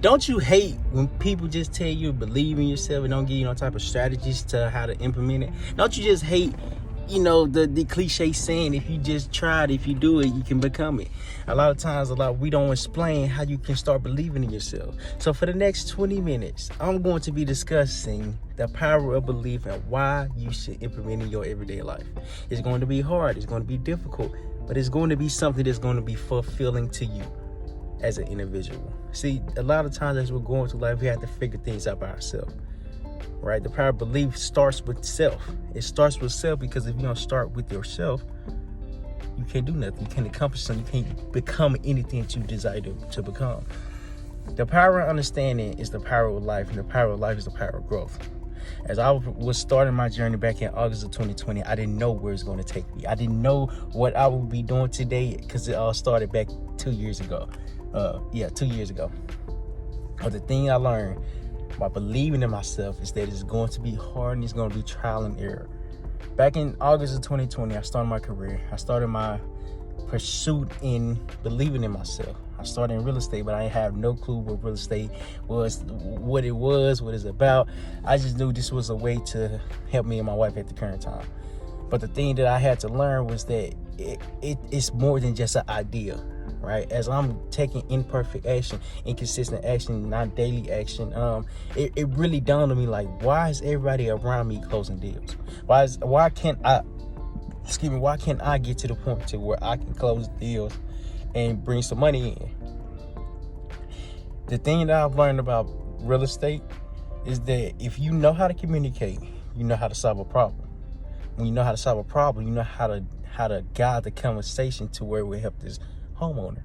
Don't you hate when people just tell you believe in yourself and don't give you no type of strategies to how to implement it? Don't you just hate, the cliche saying, if you just try it, if you do it, you can become it? A lot of times, we don't explain how you can start believing in yourself. So for the next 20 minutes, I'm going to be discussing the power of belief and why you should implement in your everyday life. It's going to be hard. It's going to be difficult, but it's going to be something that's going to be fulfilling to you as an individual. See, a lot of times as we're going through life, we have to figure things out by ourselves, right? The power of belief starts with self. It starts with self because if you don't start with yourself, you can't do nothing. You can't accomplish something. You can't become anything that you desire to become. The power of understanding is the power of life, and the power of life is the power of growth. As I was starting my journey back in August of 2020, I didn't know where it's going to take me. I didn't know what I would be doing today because it all started back 2 years ago. 2 years ago. But the thing I learned by believing in myself is that it's going to be hard and it's going to be trial and error. Back in August of 2020, I started my career. I started my pursuit in believing in myself. I started in real estate, but I have no clue what real estate was, what it's about. I just knew this was a way to help me and my wife at the current time. But the thing that I had to learn was that it's more than just an idea, right? As I'm taking imperfect action, inconsistent action, not daily action, it really dawned on me, like, why is everybody around me closing deals? Why can't I get to the point to where I can close deals and bring some money in? The thing that I've learned about real estate is that if you know how to communicate, you know how to solve a problem. When you know how to solve a problem, you know how to guide the conversation to where we help this homeowner.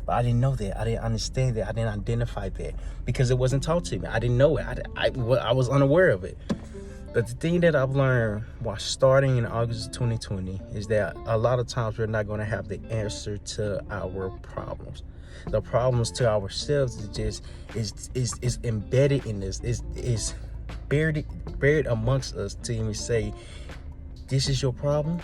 But I didn't know that. I didn't understand that. I didn't identify that because it wasn't taught to me. I didn't know it. I was unaware of it. But the thing that I've learned while starting in August of 2020 is that a lot of times we're not going to have the answer to our problems. The problems to ourselves is embedded in us. Is buried amongst us to even say, this is your problem.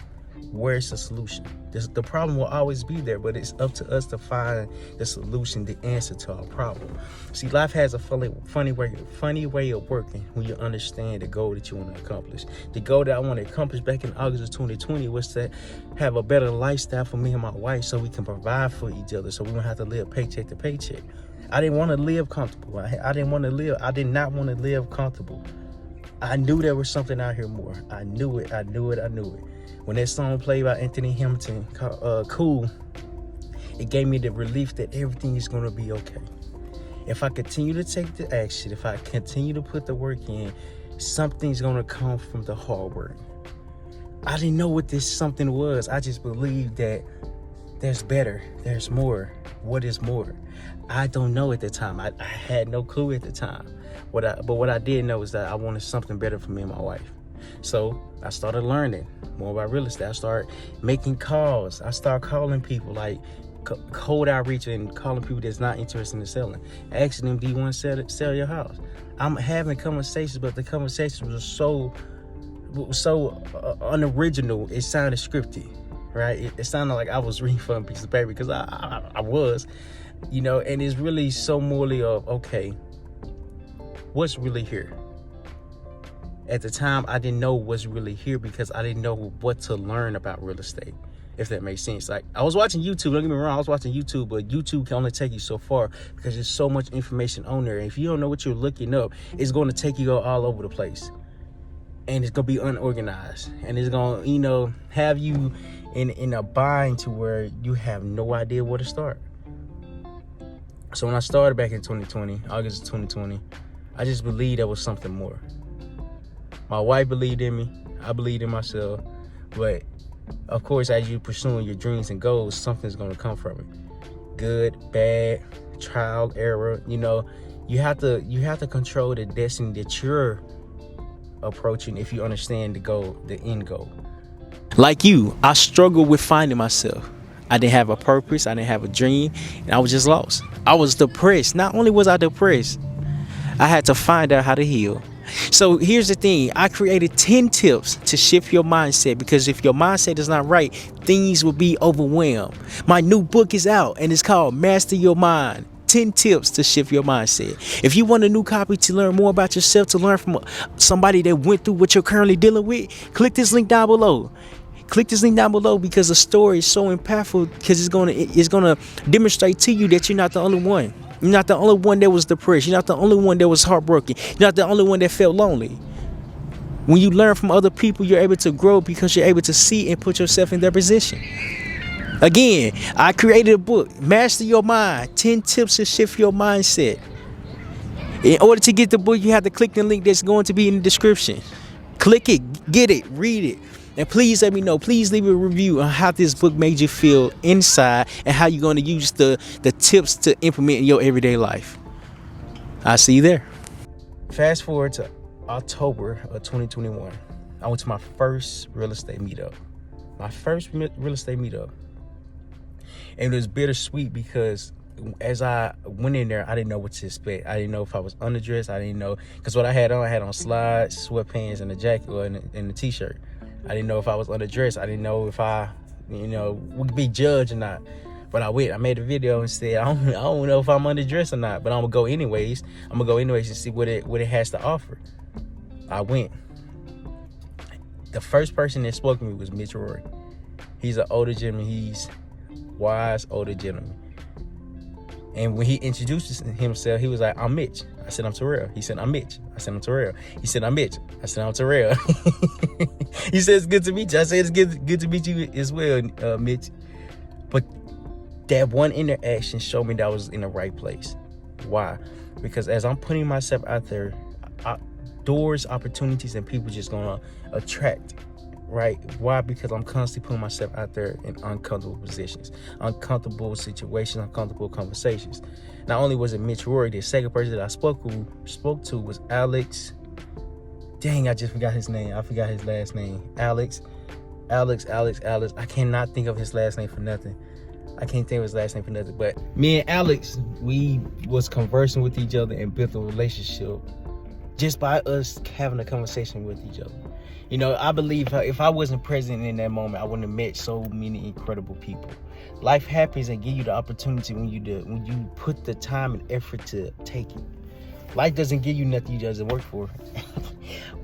Where's the solution? The problem will always be there, but it's up to us to find the solution, the answer to our problem. See, life has a funny way of working when you understand the goal that you want to accomplish. The goal that I want to accomplish back in August of 2020 was to have a better lifestyle for me and my wife so we can provide for each other, so we don't have to live paycheck to paycheck. I didn't want to live comfortable. I did not want to live comfortable. I knew there was something out here more. I knew it. When that song played by Anthony Hamilton, Cool, it gave me the relief that everything is going to be okay. If I continue to take the action, if I continue to put the work in, something's going to come from the hard work. I didn't know what this something was. I just believed that there's better, there's more. What is more? I don't know at the time. I had no clue at the time. But what I did know is that I wanted something better for me and my wife. So I started learning more about real estate. I started making calls. I started calling people, like cold outreach and calling people that's not interested in selling. Asking them, do you want to sell your house? I'm having conversations, but the conversations were so unoriginal. It sounded scripted, right? It sounded like I was reading from a piece of paper because I was, and it's really so morally of, okay, what's really here? At the time, I didn't know what's really here because I didn't know what to learn about real estate, if that makes sense. Like, I was watching YouTube, don't get me wrong, I was watching YouTube, but YouTube can only take you so far because there's so much information on there. And if you don't know what you're looking up, it's going to take you all over the place. And it's going to be unorganized. And it's going to, have you in a bind to where you have no idea where to start. So when I started back in 2020, August of 2020, I just believed there was something more. My wife believed in me. I believed in myself. But of course, as you're pursuing your dreams and goals, something's going to come from it. Good, bad, trial, error. You have to control the destiny that you're approaching if you understand the end goal. Like you, I struggled with finding myself. I didn't have a purpose. I didn't have a dream. And I was just lost. I was depressed. Not only was I depressed, I had to find out how to heal. So here's the thing. I created 10 tips to shift your mindset, because if your mindset is not right, things will be overwhelmed. My new book is out and it's called Master Your Mind. 10 tips to shift your mindset. If you want a new copy to learn more about yourself, to learn from somebody that went through what you're currently dealing with, click this link down below. Click this link down below, because the story is so impactful, because it's gonna demonstrate to you that you're not the only one. You're not the only one that was depressed. You're not the only one that was heartbroken. You're not the only one that felt lonely. When you learn from other people, you're able to grow, because you're able to see and put yourself in their position. Again, I created a book, Master Your Mind, 10 Tips to Shift Your Mindset. In order to get the book, you have to click the link that's going to be in the description. Click it, get it, read it. And please let me know, please leave a review on how this book made you feel inside, and how you're going to use the tips to implement in your everyday life. I'll see you there. Fast forward to October of 2021. I went to my first real estate meetup. And it was bittersweet, because as I went in there, I didn't know what to expect. I didn't know if I was underdressed. I didn't know, because what I had on slides, sweatpants, and a jacket, and a t-shirt. I didn't know if I was underdressed. I didn't know if I, would be judged or not. But I made a video and said, I don't know if I'm underdressed or not, but I'm gonna go anyways. I'm gonna go anyways and see what it has to offer. I went. The first person that spoke to me was Mitch Rory. He's an older gentleman. He's wise older gentleman. And when he introduced himself, he was like, "I'm Mitch." I said, "I'm Terrell." He said, "I'm Mitch." I said, "I'm Terrell." He said, "I'm Mitch." I said, "I'm Terrell." He said, "It's good to meet you." I said, "It's good to meet you as well, Mitch." But that one interaction showed me that I was in the right place. Why? Because as I'm putting myself out there, doors, opportunities, and people just gonna attract. Right? Why? Because I'm constantly putting myself out there in uncomfortable positions, uncomfortable situations, uncomfortable conversations. Not only was it Mitch Rory, the second person that I spoke to was Alex. Dang, I just forgot his name. I forgot his last name. Alex. I cannot think of his last name for nothing. But me and Alex, we was conversing with each other and built a relationship just by us having a conversation with each other. I believe if I wasn't present in that moment, I wouldn't have met so many incredible people. Life happens and give you the opportunity when you put the time and effort to take it. Life doesn't give you nothing you doesn't work for.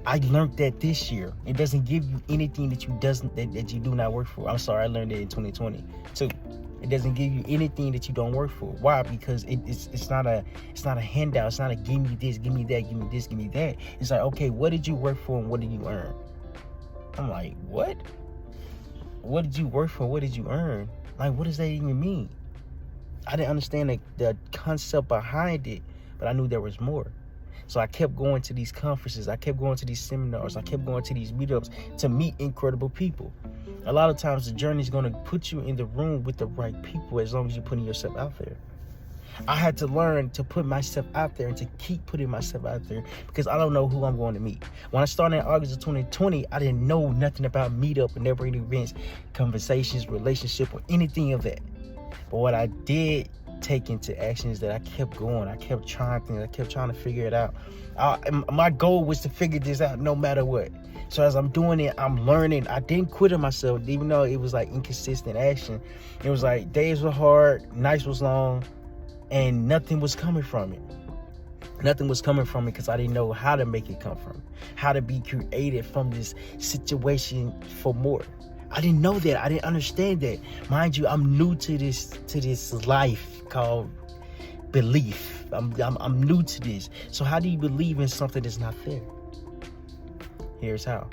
I learned that this year. It doesn't give you anything that you do not work for. I'm sorry, I learned it in 2020 too. It doesn't give you anything that you don't work for. Why? Because it's not a handout. It's not a give me this, give me that, give me this, give me that. It's like, okay, what did you work for and what did you earn? I'm like, what? What did you work for? What did you earn? Like, what does that even mean? I didn't understand the concept behind it, but I knew there was more. So I kept going to these conferences. I kept going to these seminars. I kept going to these meetups to meet incredible people. A lot of times the journey is going to put you in the room with the right people as long as you're putting yourself out there. I had to learn to put myself out there and to keep putting myself out there, because I don't know who I'm going to meet. When I started in August of 2020, I didn't know nothing about meetup and networking events, conversations, relationship, or anything of that. But what I did take into action is that I kept going. I kept trying things. I kept trying to figure it out. My goal was to figure this out no matter what. So as I'm doing it, I'm learning. I didn't quit on myself, even though it was like inconsistent action. It was like days were hard, nights was long, and nothing was coming from it. Nothing was coming from it because I didn't know how to make it come from, how to be creative from this situation for more. I didn't know that. I didn't understand that. Mind you, I'm new to this life called belief. I'm new to this. So how do you believe in something that's not there? Here's how.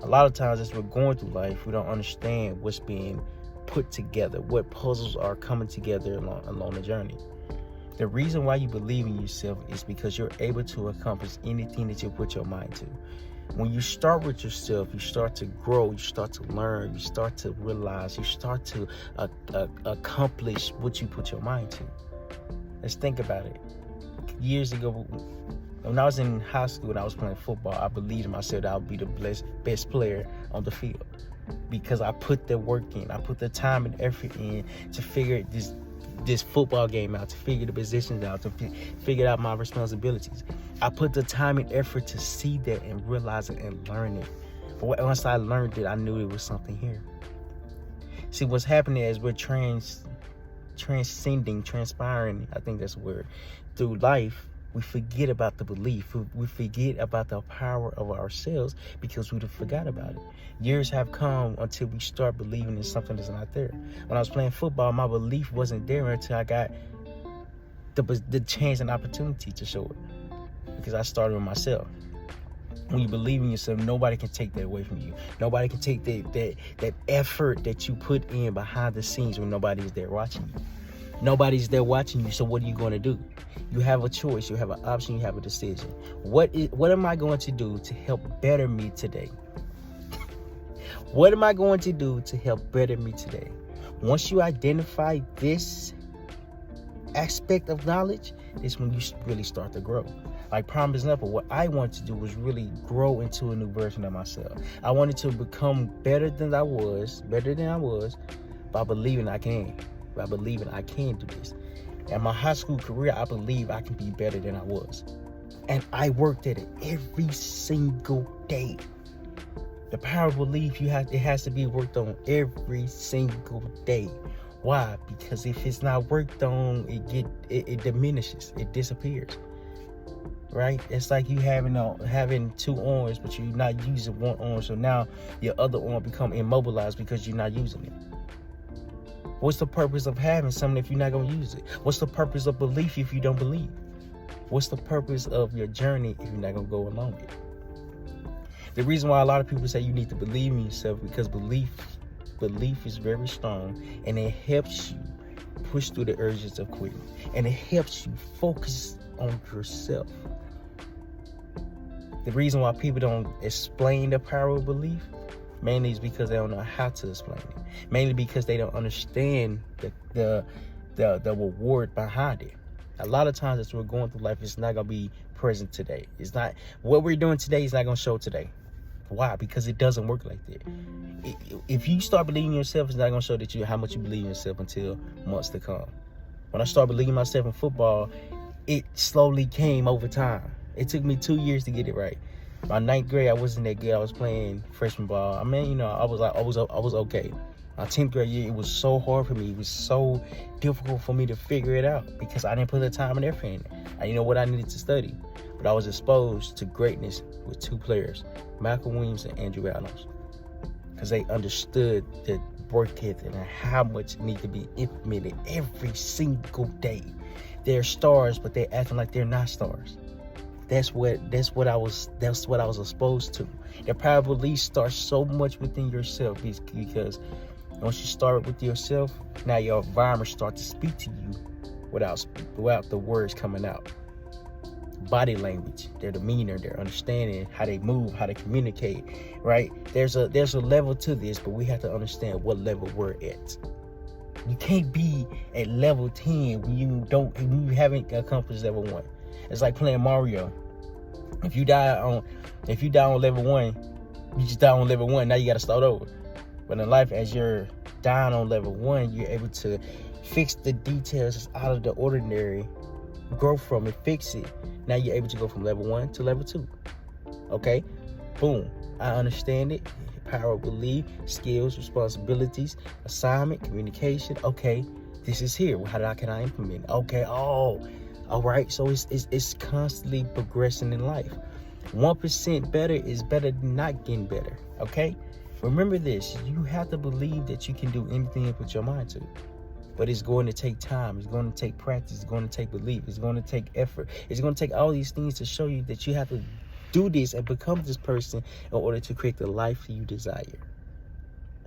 A lot of times as we're going through life, we don't understand what's being put together, what puzzles are coming together along the journey. The reason why you believe in yourself is because you're able to accomplish anything that you put your mind to. When you start with yourself, you start to grow, you start to learn, you start to realize, you start to accomplish what you put your mind to. Let's think about it. Years ago, when I was in high school and I was playing football, I believed in myself that I would be the best player on the field, because I put the work in, I put the time and effort in to figure this football game out, to figure the positions out, to figure out my responsibilities. I put the time and effort to see that and realize it and learn it. But once I learned it, I knew it was something here. See, what's happening is we're transpiring, I think that's the word, through life, we forget about the belief. We forget about the power of ourselves because we forgot about it. Years have come until we start believing in something that's not there. When I was playing football, my belief wasn't there until I got the chance and opportunity to show it, because I started with myself. When you believe in yourself, nobody can take that away from you. Nobody can take that effort that you put in behind the scenes when nobody's there watching you. Nobody's there watching you, so what are you going to do? You have a choice, you have an option, you have a decision. What am I going to do to help better me today? What am I going to do to help better me today? Once you identify this aspect of knowledge, is when you really start to grow. Like, prime example, what I wanted to do was really grow into a new version of myself. I wanted to become better than I was by believing I can. By believing I can do this. In my high school career, I believe I can be better than I was. And I worked at it every single day. The power of belief, it has to be worked on every single day. Why? Because if it's not worked on, it diminishes, it disappears. Right? It's like you having two arms, but you're not using one arm, so now your other arm become immobilized because you're not using it. What's the purpose of having something if you're not going to use it? What's the purpose of belief if you don't believe? What's the purpose of your journey if you're not going to go along it? The reason why a lot of people say you need to believe in yourself, because belief is very strong, and it helps you push through the urges of quitting, and it helps you focus on yourself. The reason why people don't explain the power of belief mainly is because they don't know how to explain it. Mainly because they don't understand the reward behind it. A lot of times as we're going through life, it's not going to be present today. It's not what we're doing today is not going to show today. Why? Because it doesn't work like that. If you start believing in yourself, it's not going to show that how much you believe in yourself until months to come. When I started believing in myself in football, it slowly came over time. It took me 2 years to get it right. My 9th grade, I wasn't that good. I was playing freshman ball. I mean, I was okay. My 10th grade year, it was so hard for me. It was so difficult for me to figure it out because I didn't put the time and effort in it. I didn't know what I needed to study. But I was exposed to greatness with two players, Malcolm Williams and Andrew Adams, because they understood the work ethic and how much need to be implemented every single day. They're stars, but they're acting like they're not stars. That's what I was exposed to. The power of belief starts so much within yourself, because once you start with yourself, now your environment starts to speak to you without the words coming out. Body language, their demeanor, their understanding, how they move, how they communicate, right? There's a level to this, but we have to understand what level we're at. You can't be at level 10 when you haven't accomplished level 1. It's like playing Mario. If you die on level 1, you just die on level 1. Now you got to start over. But in life, as you're dying on level 1, you're able to fix the details out of the ordinary, grow from it, fix it. Now you're able to go from level 1 to level 2. Okay? Boom. I understand it. Power of belief, skills, responsibilities, assignment, communication. Okay, this is here. How can I implement it? Okay, all right. So it's constantly progressing in life. 1% better is better than not getting better. Okay? Remember this. You have to believe that you can do anything you put your mind to. But it's going to take time. It's going to take practice. It's going to take belief. It's going to take effort. It's going to take all these things to show you that you have to do this and become this person in order to create the life you desire.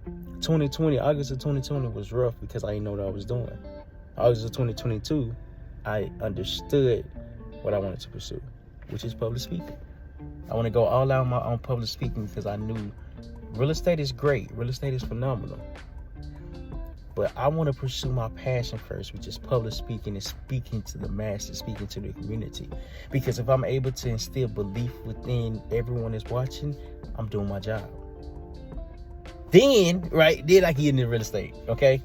August of 2020 was rough because I didn't know what I was doing. August of 2022, I understood what I wanted to pursue, which is public speaking. I want to go all out on public speaking because I knew real estate is great. Real estate is phenomenal. But I want to pursue my passion first, which is public speaking and speaking to the masses, speaking to the community. Because if I'm able to instill belief within everyone that's watching, I'm doing my job. Then I get into real estate, okay?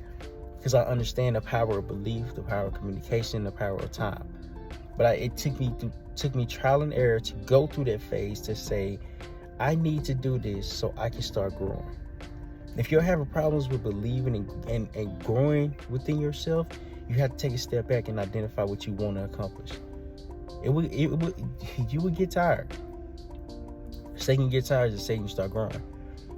Because I understand the power of belief, the power of communication, the power of time. But it took me trial and error to go through that phase to say, I need to do this so I can start growing. If you're having problems with believing and growing within yourself, You have to take a step back and identify what you want to accomplish. You would get tired. Satan get tired as Satan start growing.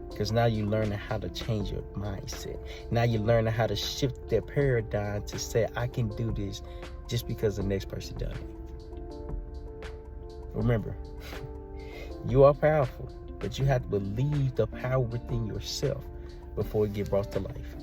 Because now you're learning how to change your mindset. Now you're learning how to shift that paradigm to say, I can do this just because the next person done it. Remember, you are powerful, but you have to believe the power within yourself before it get brought to life.